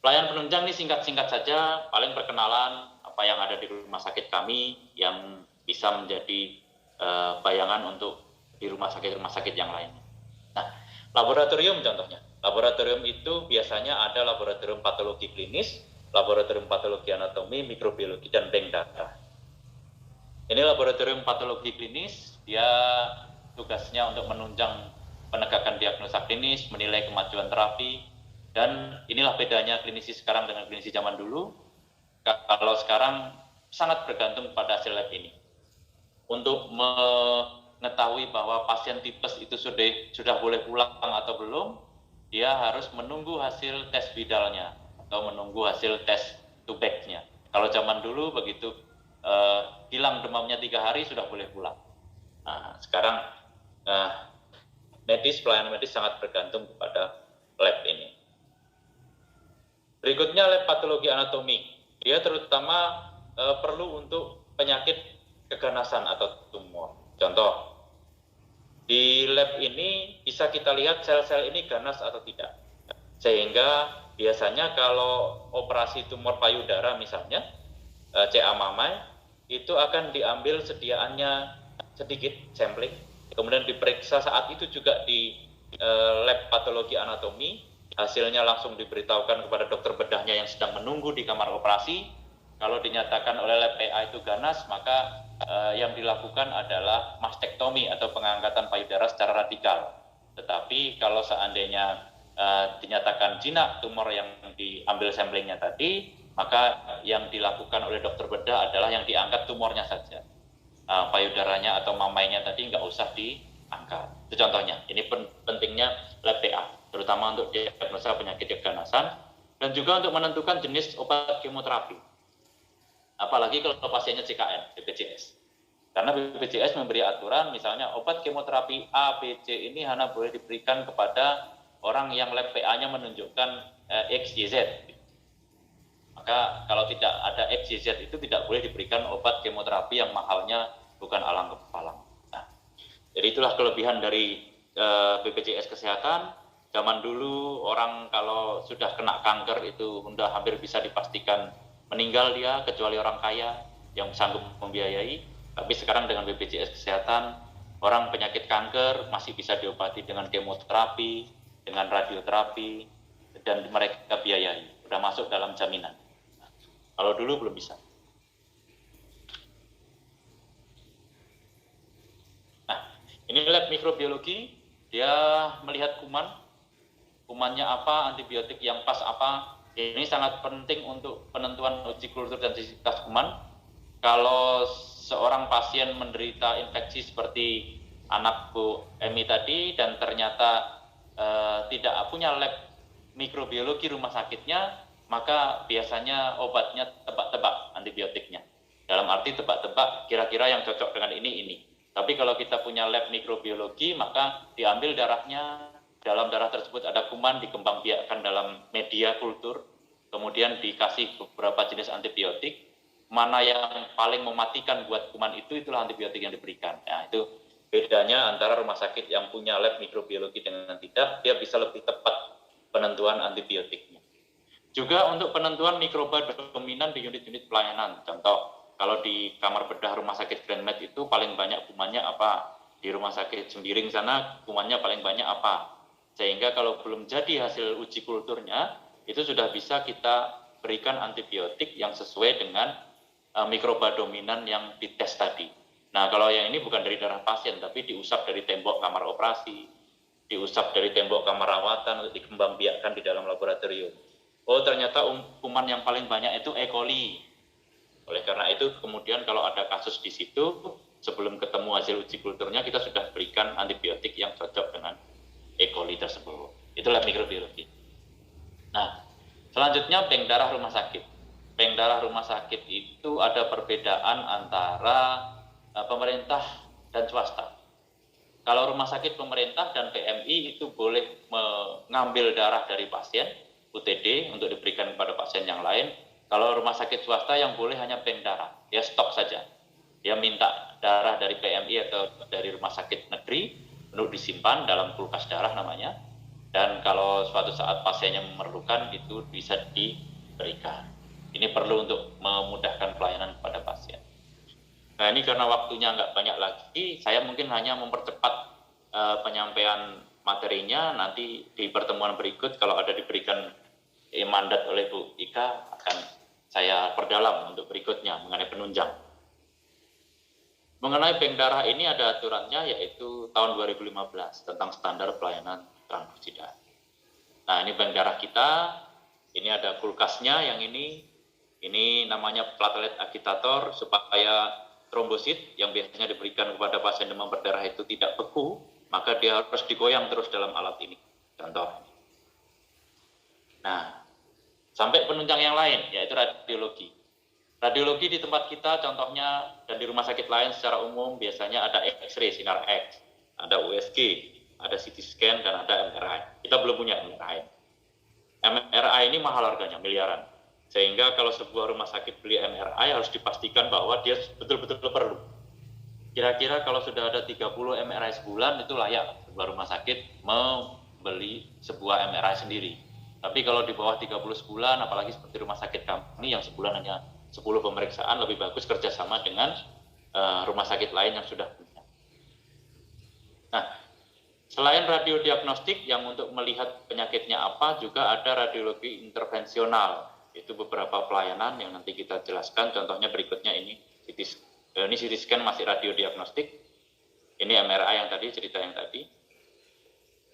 Pelayanan penunjang ini singkat-singkat saja, paling perkenalan apa yang ada di rumah sakit kami yang bisa menjadi bayangan untuk di rumah sakit yang lain. Nah, laboratorium contohnya. Laboratorium itu biasanya ada laboratorium patologi klinis, laboratorium patologi anatomi, mikrobiologi, dan bank data. Ini laboratorium patologi klinis, dia tugasnya untuk menunjang penegakan diagnosa klinis, menilai kemajuan terapi, dan inilah bedanya klinisi sekarang dengan klinisi zaman dulu. Kalau sekarang sangat bergantung pada hasil lab ini. Untuk mengetahui bahwa pasien tipes itu sudah boleh pulang atau belum, dia harus menunggu hasil tes bidalnya atau menunggu hasil tes tubeknya. Kalau zaman dulu begitu hilang demamnya 3 hari sudah boleh pulang. Nah, sekarang pelayanan medis sangat bergantung kepada lab ini. Berikutnya lab patologi anatomi. Dia terutama perlu untuk penyakit keganasan atau tumor. Contoh, di lab ini bisa kita lihat sel-sel ini ganas atau tidak. Sehingga biasanya kalau operasi tumor payudara misalnya, CA mamai, itu akan diambil sediaannya sedikit sampling, kemudian diperiksa saat itu juga di lab patologi anatomi, hasilnya langsung diberitahukan kepada dokter bedahnya yang sedang menunggu di kamar operasi. Kalau dinyatakan oleh lab PA itu ganas, maka yang dilakukan adalah mastektomi atau pengangkatan payudara secara radikal. Tetapi kalau seandainya dinyatakan jinak tumor yang diambil samplingnya tadi, maka yang dilakukan oleh dokter bedah adalah yang diangkat tumornya saja. Payudaranya atau mamainya tadi nggak usah diangkat. Itu contohnya. Ini pentingnya lab PA, terutama untuk diagnosa penyakit keganasan dan juga untuk menentukan jenis obat kemoterapi. Apalagi kalau pasiennya CKN, BPJS. Karena BPJS memberi aturan, misalnya obat kemoterapi A, B, C ini hanya boleh diberikan kepada orang yang lab PA-nya menunjukkan X, Y, Z. Maka kalau tidak ada X, Y, Z itu tidak boleh diberikan obat kemoterapi yang mahalnya bukan alang kepalang. Nah, jadi itulah kelebihan dari BPJS Kesehatan. Zaman dulu orang kalau sudah kena kanker itu sudah hampir bisa dipastikan meninggal dia, kecuali orang kaya yang sanggup membiayai. Tapi sekarang dengan BPJS Kesehatan, orang penyakit kanker masih bisa diobati dengan kemoterapi, dengan radioterapi, dan mereka biayai. Sudah masuk dalam jaminan. Kalau dulu belum bisa. Nah, ini lab mikrobiologi, dia melihat kumannya apa, antibiotik yang pas apa. Ini sangat penting untuk penentuan uji kultur dan sensitivitas kuman. Kalau seorang pasien menderita infeksi seperti anak Bu Emi tadi dan ternyata tidak punya lab mikrobiologi rumah sakitnya, maka biasanya obatnya tebak-tebak antibiotiknya. Dalam arti tebak-tebak kira-kira yang cocok dengan ini. Tapi kalau kita punya lab mikrobiologi, maka diambil darahnya, dalam darah tersebut ada kuman, dikembangbiakkan dalam media kultur, kemudian dikasih beberapa jenis antibiotik, mana yang paling mematikan buat kuman itu, itulah antibiotik yang diberikan. Nah, itu bedanya antara rumah sakit yang punya lab mikrobiologi dengan tidak, dia bisa lebih tepat penentuan antibiotiknya. Juga untuk penentuan mikroba dominan di unit-unit pelayanan. Contoh, kalau di kamar bedah rumah sakit Grand Med itu paling banyak kumannya apa? Di rumah sakit Sembiring sana kumannya paling banyak apa? Sehingga kalau belum jadi hasil uji kulturnya, itu sudah bisa kita berikan antibiotik yang sesuai dengan mikroba dominan yang dites tadi. Nah, kalau yang ini bukan dari darah pasien, tapi diusap dari tembok kamar operasi, diusap dari tembok kamar rawatan untuk dikembangbiakkan di dalam laboratorium. Oh, ternyata kuman yang paling banyak itu E. coli. Oleh karena itu, kemudian kalau ada kasus di situ, sebelum ketemu hasil uji kulturnya, kita sudah berikan antibiotik yang cocok dengan E. coli tersebut. Itulah mikrobiologi. Nah, selanjutnya bank darah rumah sakit. Bank darah rumah sakit itu ada perbedaan antara pemerintah dan swasta. Kalau rumah sakit pemerintah dan PMI itu boleh mengambil darah dari pasien, UTD, untuk diberikan kepada pasien yang lain. Kalau rumah sakit swasta yang boleh hanya bank darah, dia stok saja. Dia minta darah dari PMI atau dari rumah sakit negeri untuk disimpan dalam kulkas darah namanya. dan kalau suatu saat pasiennya memerlukan itu bisa diberikan. Ini perlu untuk memudahkan pelayanan kepada pasien. Nah ini karena waktunya nggak banyak lagi, saya mungkin hanya mempercepat penyampaian materinya. Nanti di pertemuan berikut kalau ada diberikan mandat oleh Bu Ika akan saya perdalam untuk berikutnya mengenai penunjang. Mengenai bank darah ini ada aturannya, yaitu tahun 2015 tentang standar pelayanan transfusi darah. Nah ini bank darah kita, ini ada kulkasnya yang ini namanya platelet agitator supaya trombosit yang biasanya diberikan kepada pasien demam berdarah itu tidak beku, maka dia harus digoyang terus dalam alat ini. Contoh. Nah, sampai penunjang yang lain, yaitu radiologi. Radiologi di tempat kita contohnya dan di rumah sakit lain secara umum biasanya ada X-ray, sinar X, ada USG, ada CT scan, dan ada MRI. Kita belum punya MRI. MRI ini mahal harganya, miliaran. Sehingga kalau sebuah rumah sakit beli MRI harus dipastikan bahwa dia betul-betul perlu. Kira-kira kalau sudah ada 30 MRI sebulan itu layak sebuah rumah sakit membeli sebuah MRI sendiri. Tapi kalau di bawah 30 sebulan, apalagi seperti rumah sakit kami yang sebulan hanya 10 pemeriksaan, lebih bagus kerjasama dengan rumah sakit lain yang sudah punya. Nah, selain radiodiagnostik yang untuk melihat penyakitnya apa, juga ada radiologi intervensional. Itu beberapa pelayanan yang nanti kita jelaskan. Contohnya berikutnya ini CT scan masih radiodiagnostik. Ini MRI yang tadi, cerita yang tadi.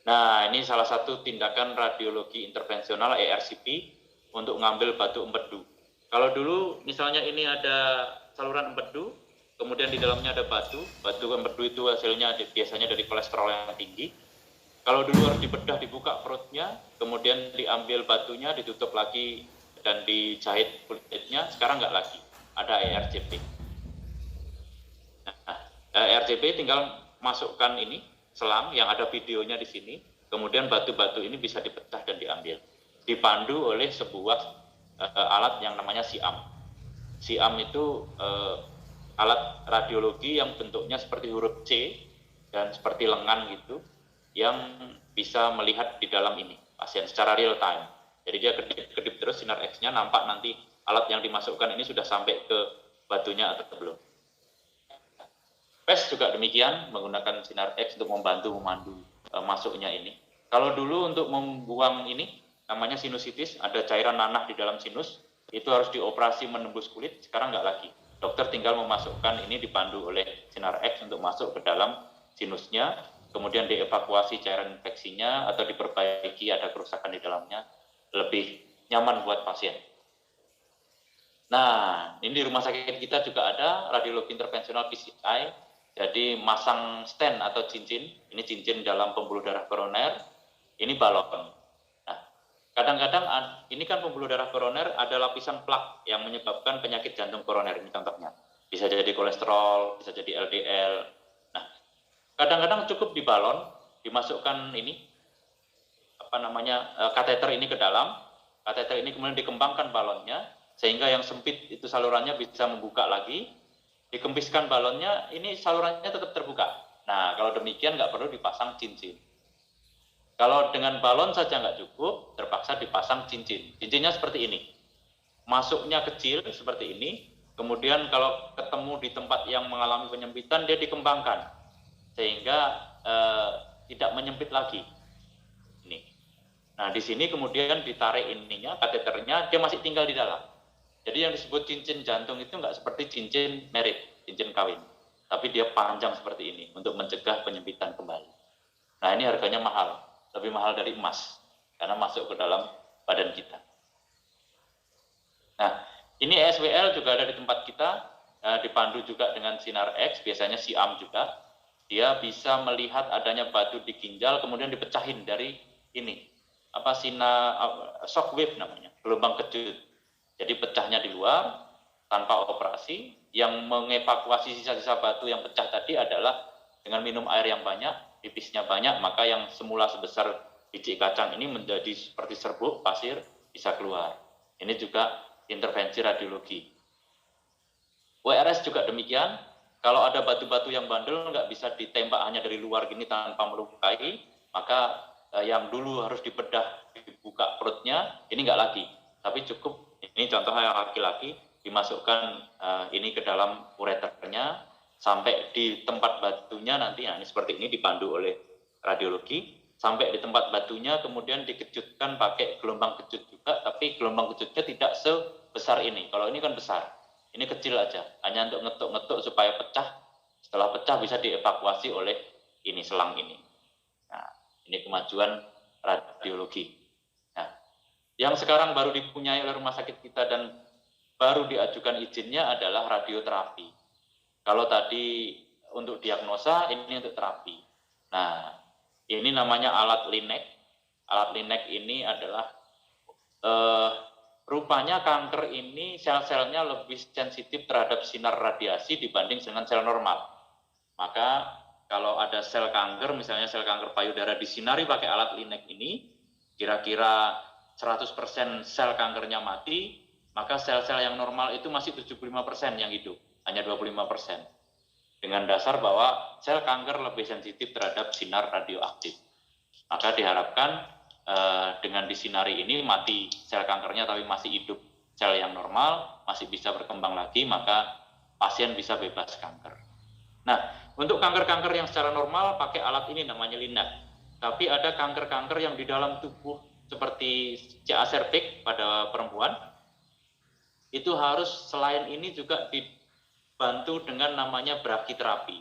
Nah, ini salah satu tindakan radiologi intervensional ERCP untuk ngambil batu empedu. Kalau dulu misalnya ini ada saluran empedu, kemudian di dalamnya ada batu empedu itu hasilnya biasanya dari kolesterol yang tinggi. Kalau dulu harus dibedah, dibuka perutnya, kemudian diambil batunya, ditutup lagi dan dijahit kulitnya, sekarang nggak lagi, ada ERCP. Nah, ERCP tinggal masukkan ini, selang yang ada videonya di sini, kemudian batu-batu ini bisa dipecah dan diambil. Dipandu oleh sebuah alat yang namanya SIAM. SIAM itu alat radiologi yang bentuknya seperti huruf C dan seperti lengan gitu, yang bisa melihat di dalam ini pasien secara real time. Jadi dia kedip-kedip terus sinar X-nya, nampak nanti alat yang dimasukkan ini sudah sampai ke batunya atau belum. PES juga demikian, menggunakan sinar X untuk membantu memandu masuknya ini. Kalau dulu untuk membuang ini, namanya sinusitis, ada cairan nanah di dalam sinus, itu harus dioperasi menembus kulit, sekarang nggak lagi. Dokter tinggal memasukkan ini dipandu oleh sinar X untuk masuk ke dalam sinusnya, kemudian dievakuasi cairan infeksinya atau diperbaiki ada kerusakan di dalamnya, lebih nyaman buat pasien. Nah, ini di rumah sakit kita juga ada radiologi intervensional PCI. Jadi masang stent atau cincin, ini cincin dalam pembuluh darah koroner, ini balon. Nah, kadang-kadang ini kan pembuluh darah koroner ada lapisan plak yang menyebabkan penyakit jantung koroner, ini contohnya. Bisa jadi kolesterol, bisa jadi LDL. Nah, kadang-kadang cukup di balon, dimasukkan ini, kateter ini ke dalam, kateter ini kemudian dikembangkan balonnya, sehingga yang sempit itu salurannya bisa membuka lagi, dikempiskan balonnya, ini salurannya tetap terbuka. Nah, kalau demikian nggak perlu dipasang cincin. Kalau dengan balon saja nggak cukup, terpaksa dipasang cincin. Cincinnya seperti ini. Masuknya kecil seperti ini, kemudian kalau ketemu di tempat yang mengalami penyempitan, dia dikembangkan. Sehingga tidak menyempit lagi. Ini. Nah, di sini kemudian ditarik ininya, kateternya, dia masih tinggal di dalam. Jadi yang disebut cincin jantung itu nggak seperti cincin merit, cincin kawin. Tapi dia panjang seperti ini untuk mencegah penyempitan kembali. Nah ini harganya mahal, lebih mahal dari emas. Karena masuk ke dalam badan kita. Nah ini ESWL juga ada di tempat kita, dipandu juga dengan sinar X, biasanya SIAM juga. Dia bisa melihat adanya batu di ginjal, kemudian dipecahin dari ini. Shockwave namanya, gelombang kejut. Jadi pecahnya di luar, tanpa operasi, yang mengevakuasi sisa-sisa batu yang pecah tadi adalah dengan minum air yang banyak, pipisnya banyak, maka yang semula sebesar biji kacang ini menjadi seperti serbuk, pasir, bisa keluar. Ini juga intervensi radiologi. WRS juga demikian, kalau ada batu-batu yang bandel nggak bisa ditembak hanya dari luar gini tanpa melukai, maka yang dulu harus dibedah, dibuka perutnya, ini nggak lagi. Tapi cukup, ini contohnya yang laki-laki, dimasukkan ini ke dalam ureternya, sampai di tempat batunya nanti, nah ini seperti ini dipandu oleh radiologi, sampai di tempat batunya, kemudian dikejutkan pakai gelombang kejut juga, tapi gelombang kejutnya tidak sebesar ini. Kalau ini kan besar, ini kecil aja, hanya untuk ngetuk-ngetuk supaya pecah. Setelah pecah bisa dievakuasi oleh ini selang ini. Nah, ini kemajuan radiologi. Nah, yang sekarang baru dipunyai oleh rumah sakit kita dan baru diajukan izinnya adalah radioterapi. Kalau tadi untuk diagnosa, ini untuk terapi. Nah, ini namanya alat Linac. Alat Linac ini adalah rupanya kanker ini sel-selnya lebih sensitif terhadap sinar radiasi dibanding dengan sel normal. Maka kalau ada sel kanker, misalnya sel kanker payudara disinari pakai alat Linac ini, kira-kira 100% sel kankernya mati, maka sel-sel yang normal itu masih 75% yang hidup, hanya 25%. Dengan dasar bahwa sel kanker lebih sensitif terhadap sinar radioaktif. Maka diharapkan dengan disinari ini mati sel kankernya tapi masih hidup sel yang normal, masih bisa berkembang lagi, maka pasien bisa bebas kanker. Nah, untuk kanker-kanker yang secara normal pakai alat ini namanya Linac. Tapi ada kanker-kanker yang di dalam tubuh seperti CA cervix pada perempuan, itu harus selain ini juga dibantu dengan namanya brachytherapy.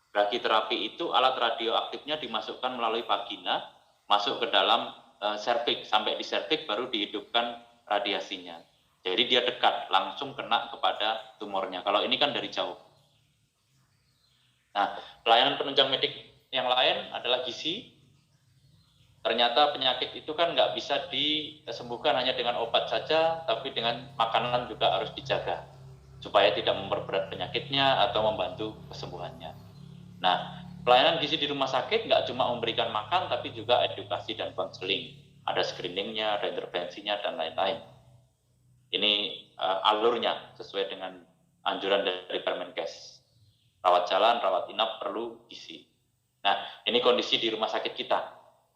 Brachytherapy itu alat radioaktifnya dimasukkan melalui vagina, masuk ke dalam cervix, sampai di cervix baru dihidupkan radiasinya. Jadi dia dekat, langsung kena kepada tumornya. Kalau ini kan dari jauh. Nah, pelayanan penunjang medik yang lain adalah gizi. Ternyata penyakit itu kan nggak bisa disembuhkan hanya dengan obat saja, tapi dengan makanan juga harus dijaga supaya tidak memperberat penyakitnya atau membantu kesembuhannya. Nah, pelayanan gizi di rumah sakit nggak cuma memberikan makan, tapi juga edukasi dan konseling. Ada screeningnya, ada intervensinya, dan lain-lain. Ini alurnya sesuai dengan anjuran dari Permenkes. Rawat jalan, rawat inap perlu gizi. Nah, ini kondisi di rumah sakit kita.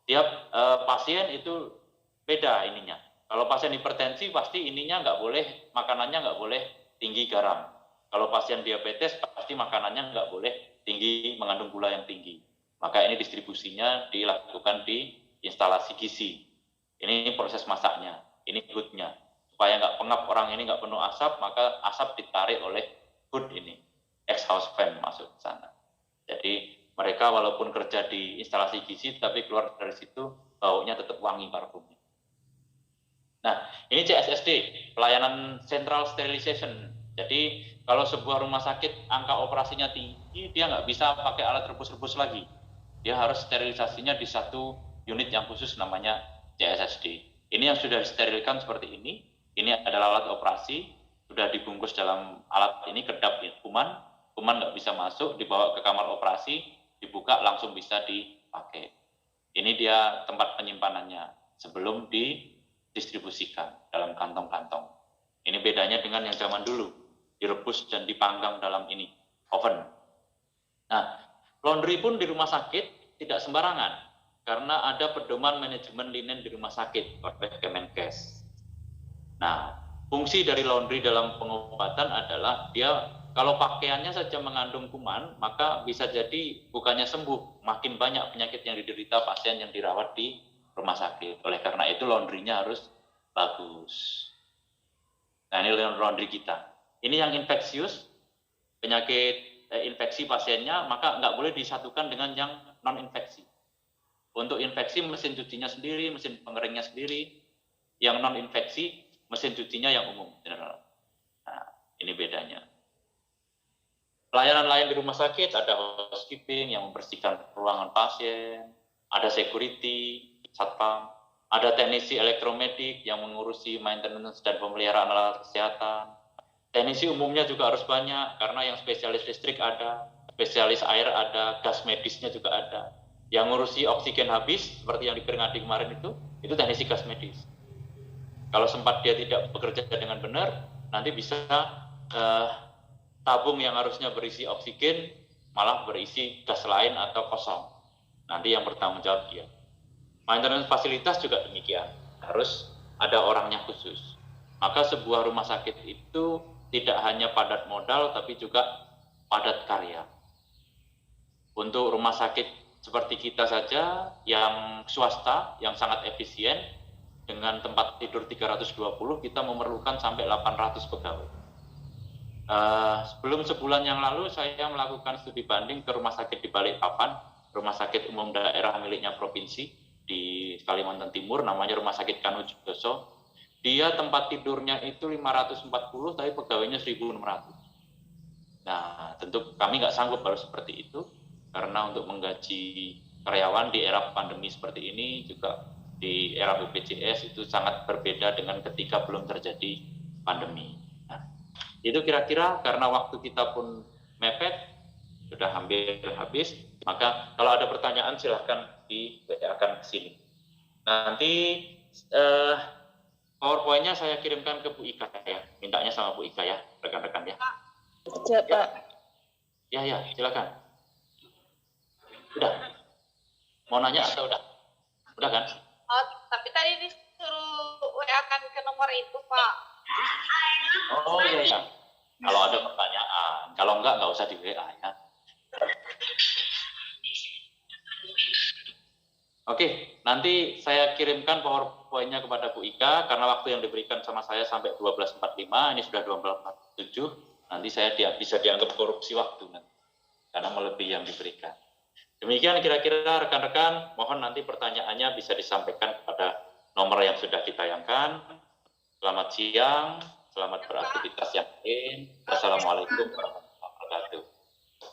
Tiap pasien itu beda ininya. Kalau pasien hipertensi pasti ininya nggak boleh, makanannya nggak boleh tinggi garam. Kalau pasien diabetes pasti makanannya nggak boleh tinggi, mengandung gula yang tinggi. Maka ini distribusinya dilakukan di instalasi gizi. Ini proses masaknya, ini hoodnya. Supaya nggak pengap orang ini nggak penuh asap, maka asap ditarik oleh hood ini. Exhaust fan masuk ke sana. Jadi mereka walaupun kerja di instalasi gizi, tapi keluar dari situ baunya tetap wangi parfumnya. Nah, ini CSSD, pelayanan Central Sterilization. Jadi kalau sebuah rumah sakit angka operasinya tinggi, dia nggak bisa pakai alat rebus-rebus lagi. Dia harus sterilisasinya di satu unit yang khusus namanya CSSD. Ini yang sudah disterilkan seperti ini. Ini adalah alat operasi, sudah dibungkus dalam alat ini, kedap kuman. Kuman nggak bisa masuk, dibawa ke kamar operasi, dibuka langsung bisa dipakai. Ini dia tempat penyimpanannya sebelum didistribusikan dalam kantong-kantong. Ini bedanya dengan yang zaman dulu, direbus dan dipanggang dalam ini, oven. Nah, laundry pun di rumah sakit tidak sembarangan, karena ada pedoman manajemen linen di rumah sakit oleh Kemenkes. Nah, fungsi dari laundry dalam pengobatan adalah dia kalau pakaiannya saja mengandung kuman, maka bisa jadi bukannya sembuh, makin banyak penyakit yang diderita pasien yang dirawat di rumah sakit. Oleh karena itu laundry-nya harus bagus. Nah, ini laundry kita. Ini yang infeksius, penyakit infeksi pasiennya, maka nggak boleh disatukan dengan yang non-infeksi. Untuk infeksi, mesin cucinya sendiri, mesin pengeringnya sendiri. Yang non-infeksi, mesin cucinya yang umum. Nah, ini bedanya. Pelayanan lain di rumah sakit, ada housekeeping yang membersihkan ruangan pasien, ada security, satpam, ada teknisi elektromedik yang mengurusi maintenance dan pemeliharaan alat kesehatan. Teknisi umumnya juga harus banyak, karena yang spesialis listrik ada, spesialis air ada, gas medisnya juga ada. Yang ngurusi oksigen habis, seperti yang diperingati kemarin itu teknisi gas medis. Kalau sempat dia tidak bekerja dengan benar, nanti bisa tabung yang harusnya berisi oksigen malah berisi gas lain atau kosong. Nanti yang bertanggung jawab dia. Maintenance fasilitas juga demikian, harus ada orangnya khusus. Maka sebuah rumah sakit itu tidak hanya padat modal, tapi juga padat karya. Untuk rumah sakit seperti kita saja, yang swasta, yang sangat efisien, dengan tempat tidur 320, kita memerlukan sampai 800 pegawai. Sebelum sebulan yang lalu, saya melakukan studi banding ke rumah sakit di Balikpapan, rumah sakit umum daerah miliknya provinsi, di Kalimantan Timur, namanya Rumah Sakit Kanu Joso. Dia tempat tidurnya itu 540, tapi pegawainya 1.600. Nah, tentu kami nggak sanggup harus seperti itu, karena untuk menggaji karyawan di era pandemi seperti ini, juga di era BPJS itu sangat berbeda dengan ketika belum terjadi pandemi. Nah, itu kira-kira karena waktu kita pun mepet, sudah hampir habis, maka kalau ada pertanyaan silahkan di WA-kan ke sini. Nanti PowerPoint-nya saya kirimkan ke Bu Ika ya, mintanya sama Bu Ika ya, rekan-rekan ya. Ya, Pak. Ya, silakan. Udah? Mau nanya atau udah? Udah kan? Oh, tapi tadi disuruh WA-kan ke nomor itu, Pak. Oh iya. Kalau ada pertanyaan, kalau enggak usah di WA ya. Oke, nanti saya kirimkan PowerPoint-nya kepada Bu Ika, karena waktu yang diberikan sama saya sampai 12.45, ini sudah 12.47, nanti saya bisa dianggap korupsi waktu nanti, karena melebihi yang diberikan. Demikian kira-kira rekan-rekan, mohon nanti pertanyaannya bisa disampaikan kepada nomor yang sudah ditayangkan. Selamat siang, selamat beraktivitas yang lain. Wassalamualaikum warahmatullahi wabarakatuh.